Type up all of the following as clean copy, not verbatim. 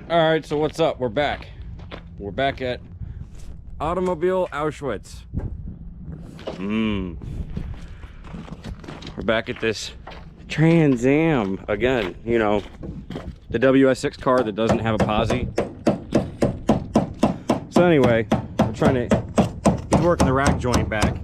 All right, so what's up? We're back. We're back at Automobile Auschwitz. We're back at this Trans Am again. You know, the WS6 car that doesn't have a posi. So anyway, we're trying to, he's working the rack joint back.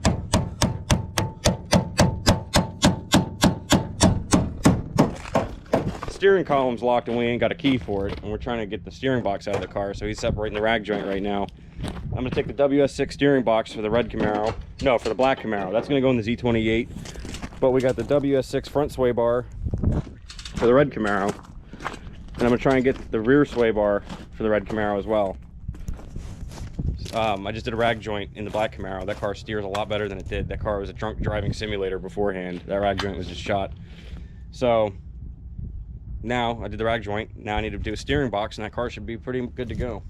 Steering column's locked and we ain't got a key for it, and we're trying to get the steering box out of the car, so he's separating the rack joint right now. I'm gonna take the WS6 steering box for the red Camaro, no, for the black Camaro. That's gonna go in the Z28, but we got the WS6 front sway bar for the red Camaro, and I'm gonna try and get the rear sway bar for the red Camaro as well. I just did a rack joint in the black Camaro. That car steers a lot better than it did. That car was a drunk driving simulator beforehand. That rack joint was just shot. So now I did the rack joint. Now I need to do a steering box, and that car should be pretty good to go.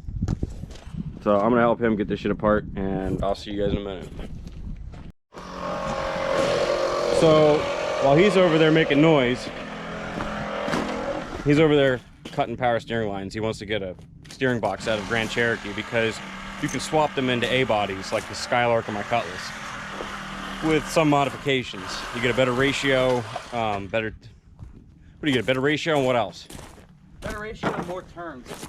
So I'm gonna help him get this shit apart, and I'll see you guys in a minute. So while he's over there making noise, he's over there cutting power steering lines. He wants to get a steering box out of Grand Cherokee because you can swap them into A bodies like the Skylark or my Cutlass with some modifications. You get a better ratio, what do you get, a better ratio, and what else? Better ratio and more turns.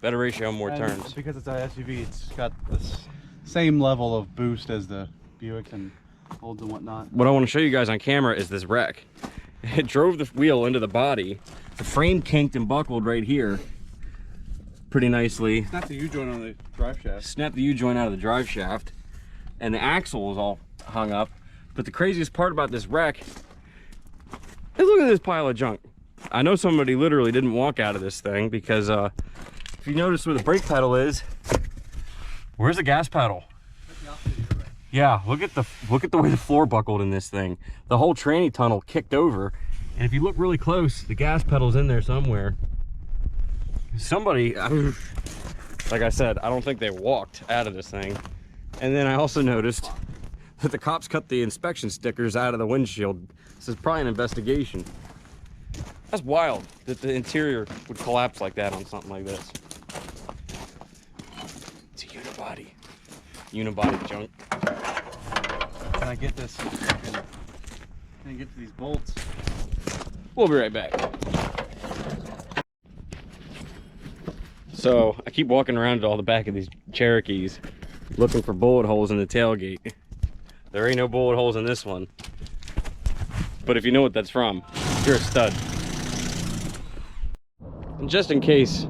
Better ratio and more turns. Because it's an SUV, it's got this same level of boost as the Buick and Olds and whatnot. What I want to show you guys on camera is this wreck. It drove the wheel into the body. The frame kinked and buckled right here pretty nicely. Snapped the U-joint on the drive shaft. Snapped the U-joint out of the drive shaft. And the axle was all hung up. But the craziest part about this wreck is look at this pile of junk. I know somebody literally didn't walk out of this thing because if you notice where the brake pedal is, where's the gas pedal? Yeah, look at the way the floor buckled in this thing. The whole tranny tunnel kicked over, and if you look really close, the gas pedal's in there somewhere. Somebody, like I said, I don't think they walked out of this thing. And then I also noticed that the cops cut the inspection stickers out of the windshield. This is probably an investigation. That's wild that the interior would collapse like that on something like this. It's a unibody. Unibody junk. Can I get this? Can I get to these bolts? We'll be right back. So I keep walking around to all the back of these Cherokees looking for bullet holes in the tailgate. There ain't no bullet holes in this one. But if you know what that's from, you're a stud. And just in case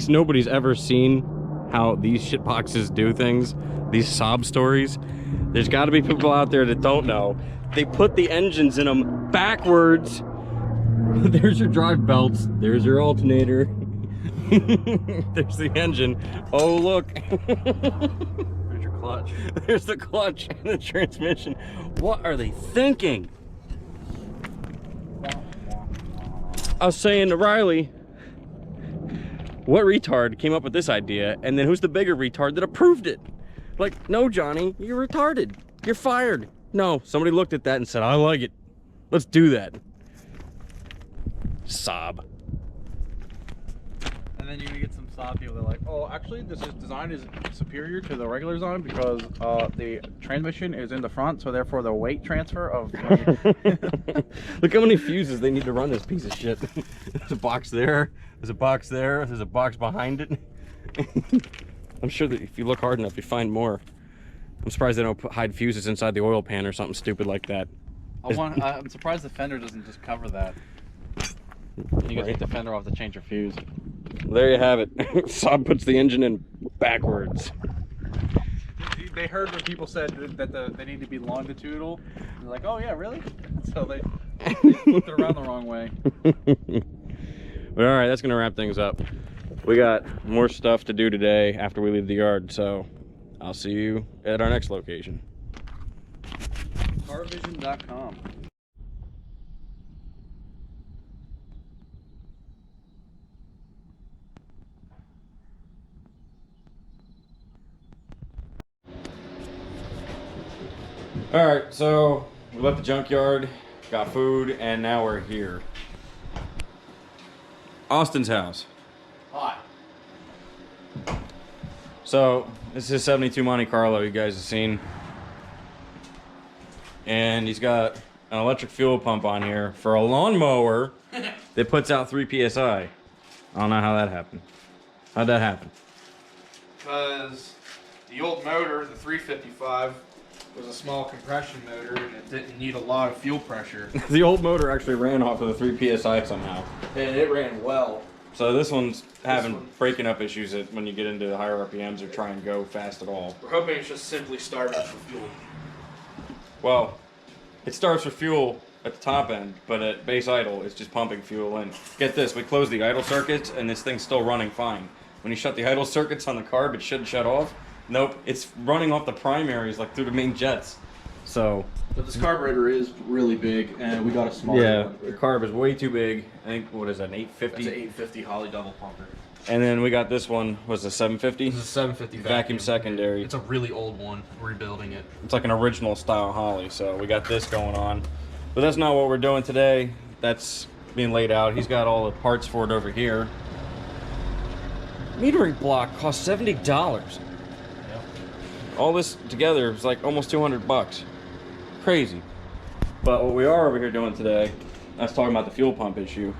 nobody's ever seen how these shit boxes do things, these sob stories, there's got to be people out there that don't know. They put the engines in them backwards. There's your drive belts. There's your alternator. There's the engine. Oh, look. There's your clutch. There's the clutch and the transmission. What are they thinking? I was saying to Riley, what retard came up with this idea, and then who's the bigger retard that approved it? Like, no, Johnny, you're retarded. You're fired. No, somebody looked at that and said, I like it. Let's do that. Sob. And then you're gonna get some sob people that are like, oh, actually, this design is superior to the regular design because the transmission is in the front, so therefore the weight transfer of. Look how many fuses they need to run this piece of shit. There's a box there. There's a box there. There's a box behind it. I'm sure that if you look hard enough, you find more. I'm surprised they don't hide fuses inside the oil pan or something stupid like that. I'm surprised the fender doesn't just cover that. You get the fender off to change your fuse. There you have it. Saab puts the engine in backwards. They heard when people said that they need to be longitudinal. They're like, oh yeah, really? So they flipped it around the wrong way. But all right, that's gonna wrap things up. We got more stuff to do today after we leave the yard, so I'll see you at our next location. Carvision.com. All right, so we left the junkyard, got food, and now we're here. Austin's house. So this is 72 Monte Carlo you guys have seen. And he's got an electric fuel pump on here for a lawnmower that puts out 3 PSI. I don't know how that happened. How'd that happen? Because the old motor, the 355, was a small compression motor and it didn't need a lot of fuel pressure. The old motor actually ran off of the 3 PSI somehow. And it ran well. So this one's having breaking up issues when you get into the higher RPMs or try and go fast at all. We're hoping it's just simply starting for fuel. Well, it starts for fuel at the top end, but at base idle, it's just pumping fuel in. Get this, we closed the idle circuits and this thing's still running fine. When you shut the idle circuits on the carb, it should shut off. Nope, it's running off the primaries like through the main jets. So. But this carburetor is really big and we got a smaller Yeah, one. the carb is way too big. I think, what is that, an 850? It's an 850 Holly double pumper. And then we got this one, was a 750? This is a 750 Vacuum secondary. It's a really old one. We're rebuilding it. It's like an original style Holly, so we got this going on. But that's not what we're doing today. That's being laid out. He's got all the parts for it over here. Metering block costs $70. Yep. All this together is like almost 200 bucks. Crazy. But what we are over here doing today, I was talking about the fuel pump issue.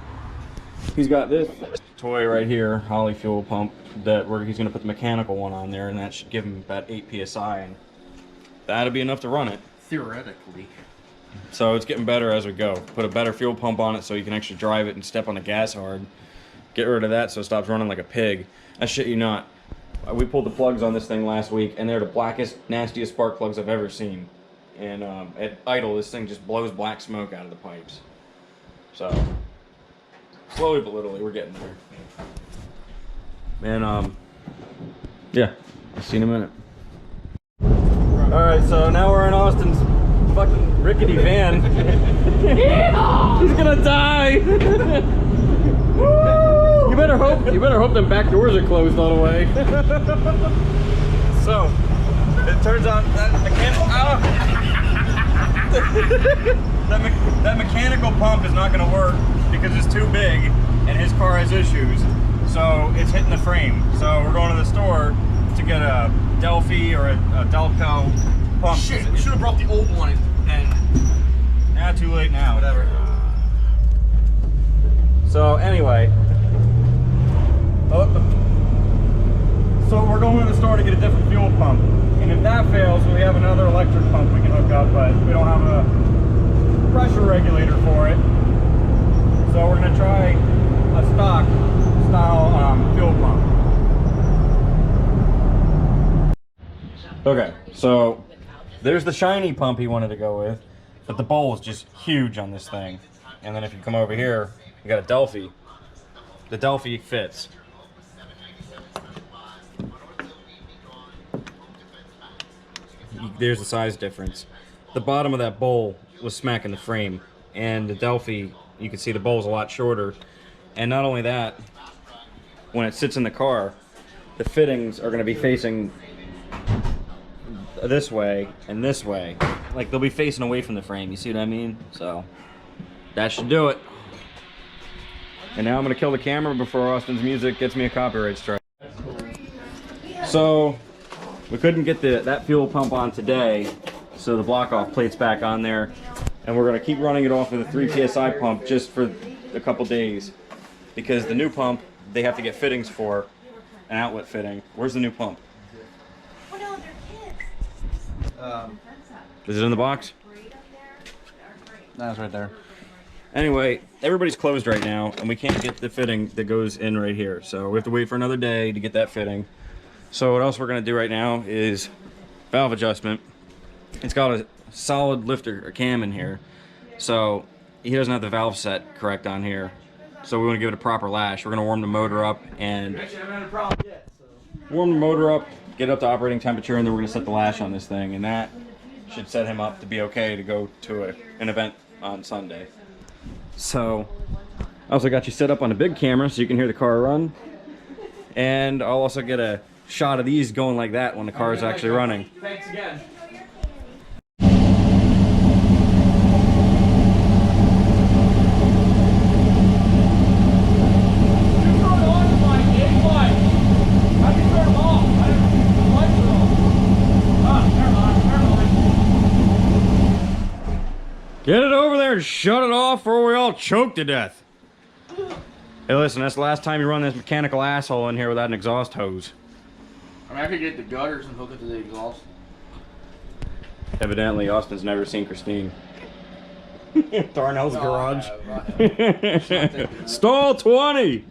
He's got this toy right here, Holly fuel pump, that he's gonna put the mechanical one on there, and that should give him about 8 PSI, and that'll be enough to run it. Theoretically. So it's getting better as we go. Put a better fuel pump on it so you can actually drive it and step on the gas hard. Get rid of that so it stops running like a pig. I shit you not. We pulled the plugs on this thing last week, and they're the blackest, nastiest spark plugs I've ever seen. And at idle, this thing just blows black smoke out of the pipes. So, slowly but literally, we're getting there. And, yeah, I'll see you in a minute. Alright, so now we're in Austin's fucking rickety van. He's gonna die! You better hope them back doors are closed all the way. So, it turns out that that mechanical pump is not going to work because it's too big and his car has issues. So it's hitting the frame. So we're going to the store to get a Delphi or a Delco pump. Shit, we should have brought the old one and... Nah, too late now. Whatever. So anyway, so we're going to the store to get a different fuel pump. And if that fails, we have another electric pump we can hook up, but we don't have a pressure regulator for it. So we're going to try a stock style fuel pump. Okay, so there's the shiny pump he wanted to go with, but the bowl is just huge on this thing. And then if you come over here, you got a Delphi. The Delphi fits. There's the size difference. The bottom of that bowl was smacking the frame, and the Delphi, you can see the bowl's a lot shorter. And not only that, when it sits in the car, the fittings are going to be facing this way and this way. Like they'll be facing away from the frame, you see what I mean? So that should do it. And now I'm going to kill the camera before Austin's music gets me a copyright strike. So we couldn't get that fuel pump on today, so the block off plate's back on there, and we're going to keep running it off with a 3 PSI pump just for a couple days, because the new pump they have to get fittings for, an outlet fitting. Where's the new pump? Oh no, they're kids. Is it in the box? That's right there. Anyway, everybody's closed right now, and we can't get the fitting that goes in right here, so we have to wait for another day to get that fitting. So what else we're going to do right now is valve adjustment. It's got a solid lifter or cam in here, so he doesn't have the valve set correct on here. So we want to give it a proper lash. We're going to warm the motor up and warm the motor up, get it up to operating temperature, and then we're going to set the lash on this thing, and that should set him up to be okay to go to an event on Sunday. So I also got you set up on a big camera so you can hear the car run, and I'll also get a shot of these going like that when the car is actually running. Thanks again. Get it over there and shut it off or we all choke to death. Hey, listen, that's the last time you run this mechanical asshole in here without an exhaust hose. I mean, I could get the gutters and hook it to the exhaust. Evidently, Austin's never seen Christine. Darnell's garage. I have. Stall 20!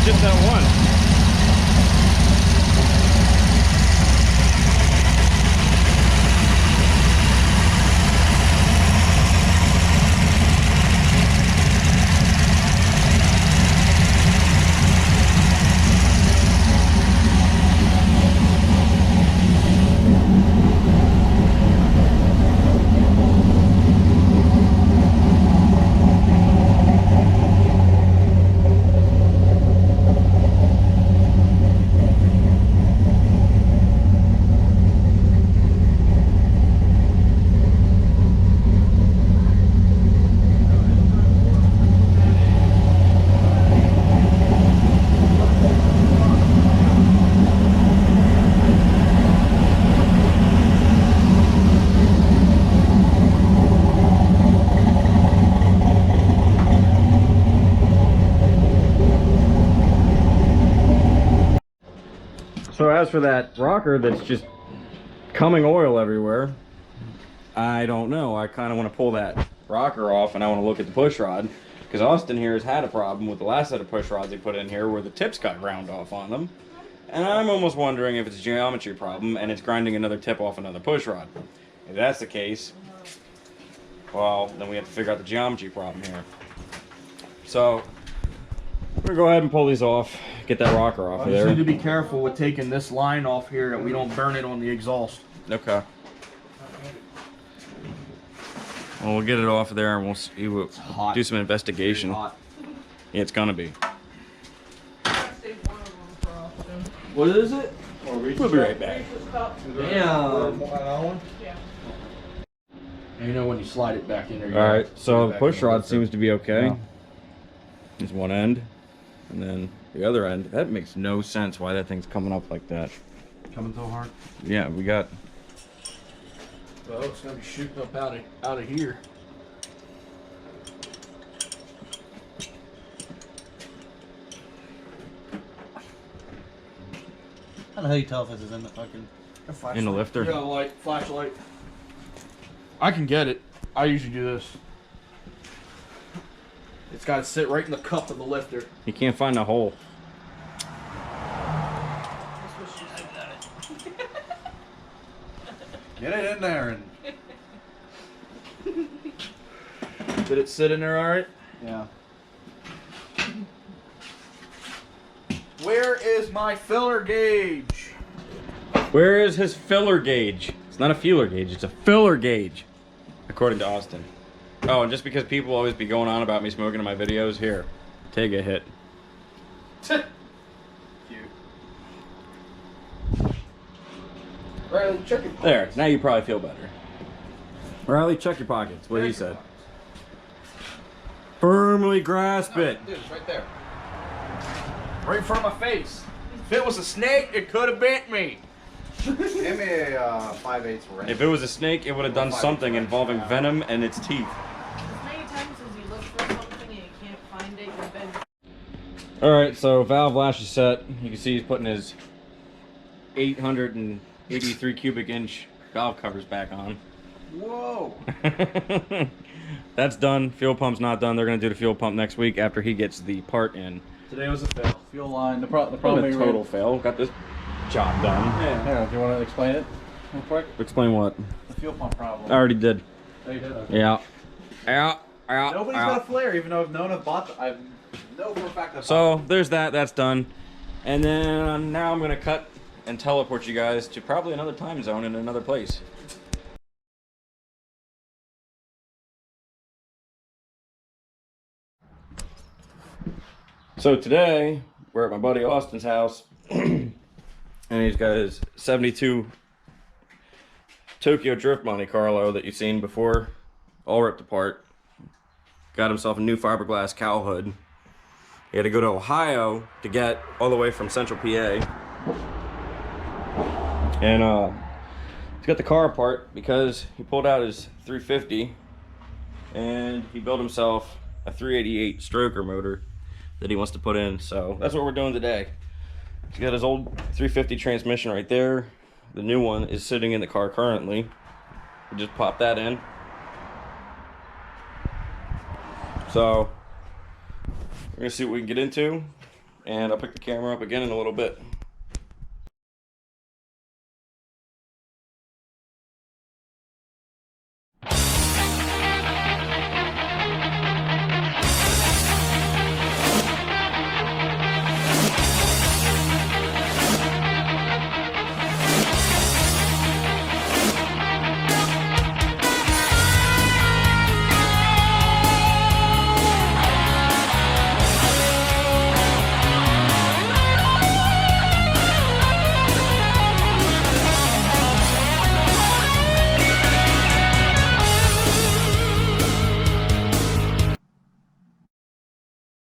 Just that one. So as for that rocker that's just coming oil everywhere, I don't know. I kind of want to pull that rocker off and I want to look at the push rod, because Austin here has had a problem with the last set of push rods he put in here where the tips got ground off on them. And I'm almost wondering if it's a geometry problem and it's grinding another tip off another push rod. If that's the case, well, then we have to figure out the geometry problem here. So we're gonna go ahead and pull these off, get that rocker off of there. You need to be careful with taking this line off here that we don't burn it on the exhaust. Okay. Well, we'll get it off of there and we'll see. We'll do some investigation. Yeah, it's gonna be. What is it? We'll be right back. Damn. Yeah. And you know when you slide it back in there. All right. So the push rod seems to be okay. Is one end, and then the other end. That makes no sense why that thing's coming up like that. Coming so hard. Yeah, we got. Well, it's gonna be shooting up out of here. I don't know how you tell if this is in the fucking In the lifter. You got a light, flashlight. I can get it. I usually do this. It's got to sit right in the cup of the lifter. You can't find the hole. Get it in there and. Did it sit in there all right? Yeah. Where is my filler gauge? Where is his filler gauge? It's not a feeler gauge, it's a filler gauge, according to Austin. Oh, and just because people always be going on about me smoking in my videos, here, take a hit. Cute. Riley, check your pockets. There, now you probably feel better. Riley, check your pockets, what he said. Firmly grasp it. Dude, it's right there. Right in front of my face. If it was a snake, it could have bit me. Give me a 5/8 wrench. If it was a snake, it would have done something involving venom and its teeth. As many times as you look for something and you can't find it, you've been. Alright, so valve lash is set. You can see he's putting his 883 cubic inch valve covers back on. Whoa! That's done. Fuel pump's not done. They're going to do the fuel pump next week after he gets the part in. Today was a fail. Fuel line. The problem Probably we a total fail. Got this job done. Yeah. Here, do you want to explain it real quick? Explain what? The fuel pump problem. I already did. Oh, you did? Okay. Yeah. Yeah. Nobody's got a flare, even though I've known I've bought. I know for a fact I've So there's that. That's done. And then now I'm going to cut and teleport you guys to probably another time zone in another place. So today, we're at my buddy Austin's house, and he's got his 72 Tokyo Drift Monte Carlo that you've seen before, all ripped apart. Got himself a new fiberglass cowl hood. He had to go to Ohio to get all the way from Central PA. And he's got the car apart because he pulled out his 350 and he built himself a 388 stroker motor that he wants to put in. So that's what we're doing today. He's got his old 350 transmission right there. The new one is sitting in the car currently. We just pop that in. So we're gonna see what we can get into, and I'll pick the camera up again in a little bit.